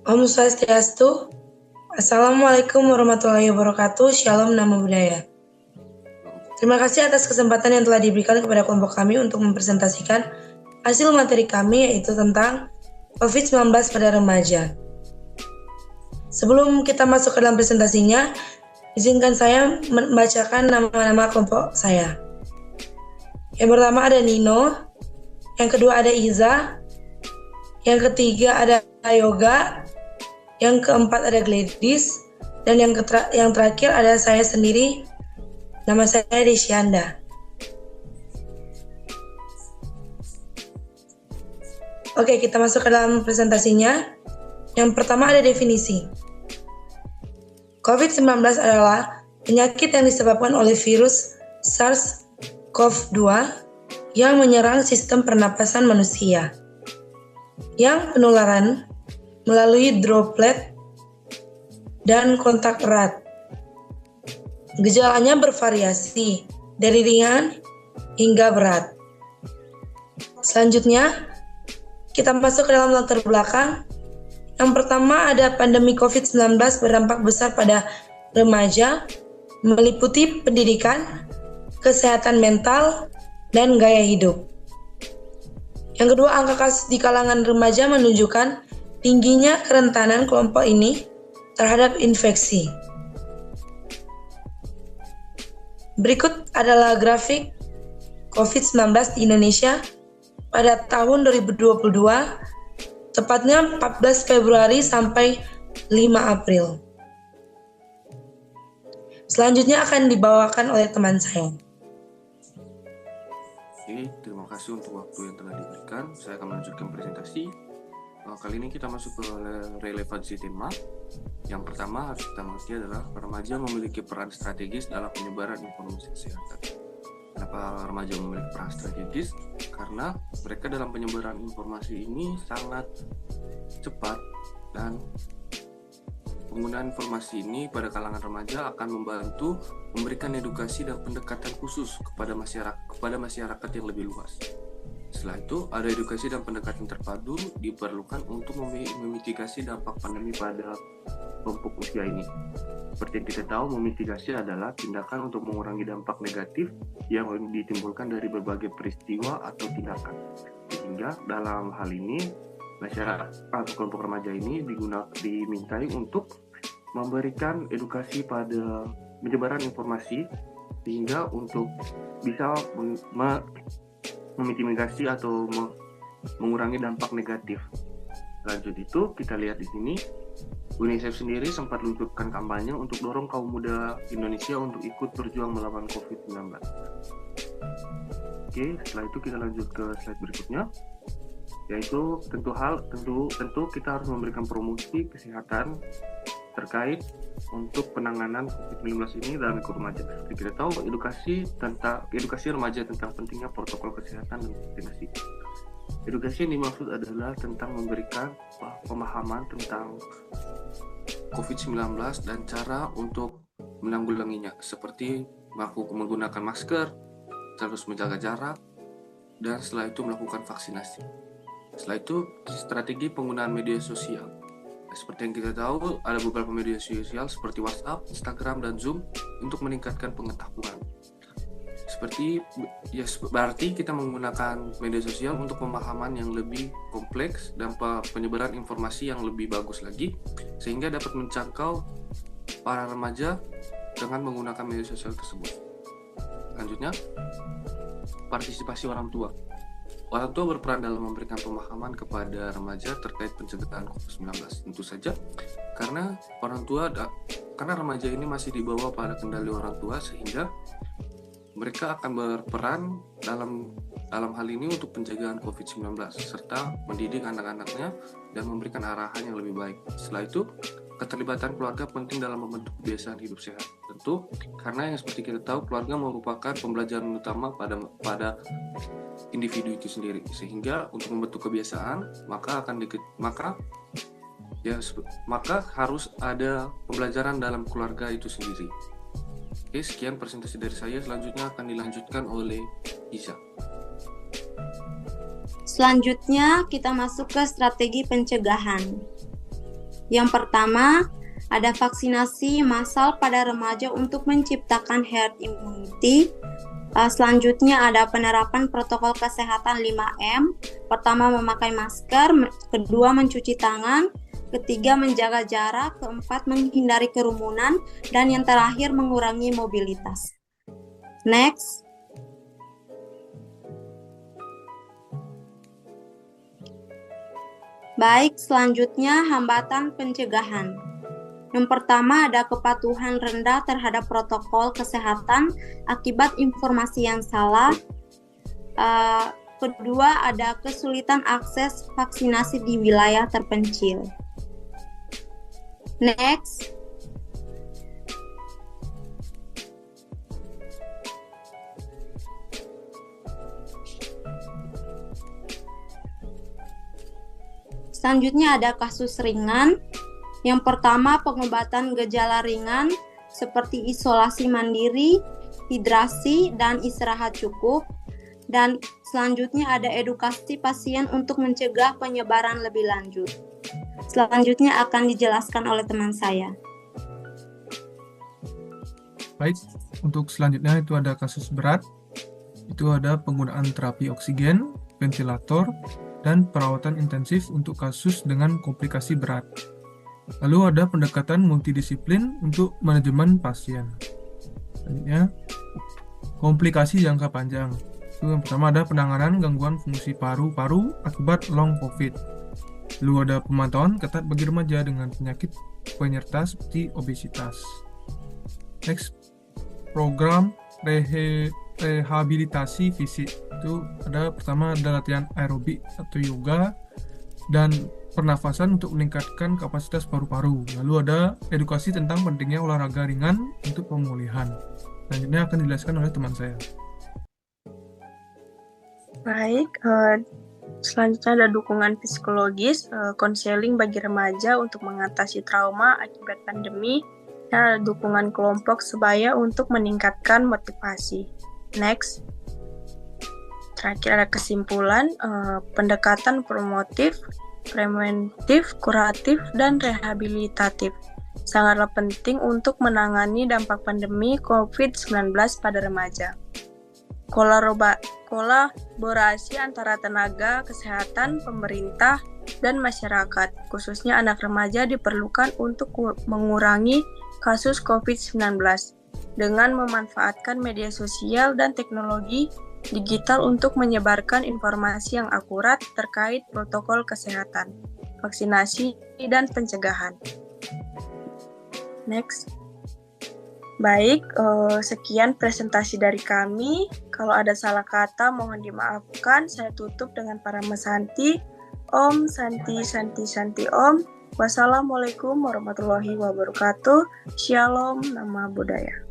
Om Swastiastu. Assalamualaikum warahmatullahi wabarakatuh. Shalom Namo Buddhaya. Terima kasih atas kesempatan yang telah diberikan kepada kelompok kami untuk mempresentasikan hasil materi kami, yaitu tentang COVID-19 pada remaja. Sebelum kita masuk ke dalam presentasinya, izinkan saya membacakan nama-nama kelompok saya. Yang pertama ada Nino, yang kedua ada Iza, yang ketiga ada Yoga, yang keempat ada Gladys, dan yang terakhir ada saya sendiri. Nama saya Desyanda. Oke, kita masuk ke dalam presentasinya. Yang pertama ada definisi. COVID-19 adalah penyakit yang disebabkan oleh virus SARS-CoV-2 yang menyerang sistem pernapasan manusia, yang penularan melalui droplet dan kontak erat. Gejalanya bervariasi dari ringan hingga berat. Selanjutnya, kita masuk ke dalam latar belakang. Yang pertama ada pandemi COVID-19 berdampak besar pada remaja, meliputi pendidikan, kesehatan mental, dan gaya hidup. Yang kedua, angka kasus di kalangan remaja menunjukkan tingginya kerentanan kelompok ini terhadap infeksi. Berikut adalah grafik COVID-19 di Indonesia pada tahun 2022, tepatnya 14 Februari sampai 5 April. Selanjutnya akan dibawakan oleh teman saya. Oke, terima kasih untuk waktu yang telah diberikan. Saya akan melanjutkan presentasi. Kali ini kita masuk ke relevansi tema. Yang pertama harus kita mengerti adalah remaja memiliki peran strategis dalam penyebaran informasi kesehatan. Kenapa remaja memiliki peran strategis? Karena mereka dalam penyebaran informasi ini sangat cepat, dan penggunaan informasi ini pada kalangan remaja akan membantu memberikan edukasi dan pendekatan khusus kepada masyarakat yang lebih luas. Setelah itu, ada edukasi dan pendekatan terpadu diperlukan untuk memitigasi dampak pandemi pada kelompok usia ini. Seperti yang kita tahu, memitigasi adalah tindakan untuk mengurangi dampak negatif yang ditimbulkan dari berbagai peristiwa atau tindakan. Sehingga dalam hal ini, masyarakat atau kelompok remaja ini dimintai untuk memberikan edukasi pada penyebaran informasi, sehingga untuk bisa memitigasi atau mengurangi dampak negatif. Lanjut itu, kita lihat di sini, UNICEF sendiri sempat meluncurkan kampanye untuk dorong kaum muda Indonesia untuk ikut berjuang melawan COVID-19. Oke, setelah itu kita lanjut ke slide berikutnya, yaitu tentu kita harus memberikan promosi kesehatan terkait untuk penanganan COVID-19 ini dalam lingkup remaja. Seperti kita tahu, edukasi remaja tentang pentingnya protokol kesehatan dan vaksinasi. Edukasi yang dimaksud adalah tentang memberikan pemahaman tentang COVID-19 dan cara untuk menanggulanginya, seperti menggunakan masker, terus menjaga jarak, dan setelah itu melakukan vaksinasi. Setelah itu, strategi penggunaan media sosial. Seperti yang kita tahu, ada beberapa media sosial seperti WhatsApp, Instagram, dan Zoom untuk meningkatkan pengetahuan. Berarti kita menggunakan media sosial untuk pemahaman yang lebih kompleks dan penyebaran informasi yang lebih bagus lagi, sehingga dapat menjangkau para remaja dengan menggunakan media sosial tersebut. Selanjutnya, partisipasi orang tua. Orang tua berperan dalam memberikan pemahaman kepada remaja terkait pencegahan COVID-19. Tentu saja, karena remaja ini masih dibawa pada kendali orang tua, sehingga mereka akan berperan dalam hal ini untuk pencegahan COVID-19 serta mendidik anak-anaknya dan memberikan arahan yang lebih baik. Setelah itu, keterlibatan keluarga penting dalam membentuk kebiasaan hidup sehat. Tentu, karena yang seperti kita tahu, keluarga merupakan pembelajaran utama pada individu itu sendiri, sehingga untuk membentuk kebiasaan maka harus ada pembelajaran dalam keluarga itu sendiri. Oke, sekian presentasi dari saya. Selanjutnya akan dilanjutkan oleh Iza. Selanjutnya kita masuk ke strategi pencegahan. Yang pertama, ada vaksinasi massal pada remaja untuk menciptakan herd immunity. Selanjutnya ada penerapan protokol kesehatan 5M. Pertama, memakai masker. Kedua, mencuci tangan. Ketiga, menjaga jarak. Keempat, menghindari kerumunan. Dan yang terakhir, mengurangi mobilitas. Next. Baik, selanjutnya hambatan pencegahan. Yang pertama ada kepatuhan rendah terhadap protokol kesehatan akibat informasi yang salah. Kedua ada kesulitan akses vaksinasi di wilayah terpencil. Next. Selanjutnya ada kasus ringan. Yang pertama, pengobatan gejala ringan seperti isolasi mandiri, hidrasi, dan istirahat cukup. Dan selanjutnya ada edukasi pasien untuk mencegah penyebaran lebih lanjut. Selanjutnya akan dijelaskan oleh teman saya. Baik, untuk selanjutnya itu ada kasus berat. Itu ada penggunaan terapi oksigen, ventilator, dan perawatan intensif untuk kasus dengan komplikasi berat. Lalu ada pendekatan multidisiplin untuk manajemen pasien. Selanjutnya, komplikasi jangka panjang. Itu yang pertama ada penanganan gangguan fungsi paru-paru akibat long COVID. Lalu ada pemantauan ketat bagi remaja dengan penyakit penyerta seperti obesitas. Next, program rehabilitasi fisik. Itu ada pertama ada latihan aerobik atau yoga dan pernafasan untuk meningkatkan kapasitas paru-paru. Lalu ada edukasi tentang pentingnya olahraga ringan untuk pemulihan. Selanjutnya akan dijelaskan oleh teman saya. Baik, selanjutnya ada dukungan psikologis, konseling bagi remaja untuk mengatasi trauma akibat pandemi, dan ada dukungan kelompok sebaya untuk meningkatkan motivasi. Next. Terakhir ada kesimpulan, pendekatan promotif, preventif, kuratif, dan rehabilitatif sangatlah penting untuk menangani dampak pandemi COVID-19 pada remaja. Kolaborasi antara tenaga kesehatan, pemerintah, dan masyarakat, khususnya anak remaja, diperlukan untuk mengurangi kasus COVID-19 dengan memanfaatkan media sosial dan teknologi digital untuk menyebarkan informasi yang akurat terkait protokol kesehatan, vaksinasi, dan pencegahan. Next. Baik, sekian presentasi dari kami. Kalau ada salah kata mohon dimaafkan. Saya tutup dengan Parama Santi. Om Santi Santi Santi Om. Wassalamualaikum warahmatullahi wabarakatuh. Shalom, nama budaya.